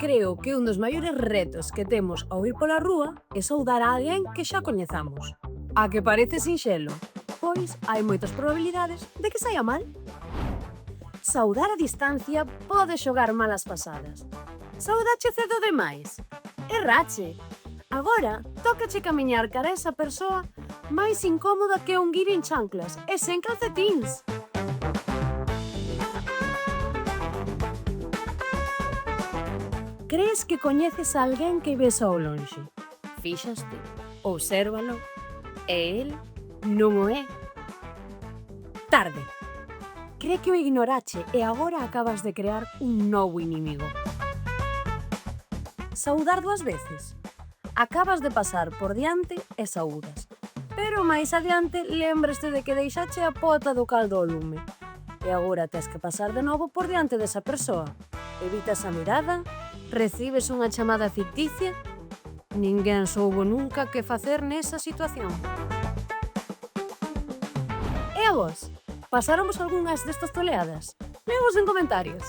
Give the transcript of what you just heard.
Creo que un dos maiores retos que temos ao ir pola rúa é saudar a alguén que xa coñezamos. A que parece sinxelo, pois hai moitas probabilidades de que saia mal. Saudar a distancia pode xogar malas pasadas. Saudache cedo demais? Errache. Agora, tócache camiñar cara a esa persoa máis incómoda que un guiri en chanclas e sen calcetíns. Crees que coñeces a alguén que ves ao lonxe? Fíxaste, obsérvalo, e el non o é. Tarde. Cree que o ignorache e agora acabas de crear un novo inimigo. Saudar dúas veces. Acabas de pasar por diante e saúdas. Pero máis adiante lembraste de que deixache a pota do caldo ao lume. E agora tes que pasar de novo por diante desa persoa. Evitas a mirada, recibes unha chamada ficticia. Ninguén soubo nunca que facer nesa situación. E a vos? Pasáramos algunhas destas toleadas? Leamos en comentarios.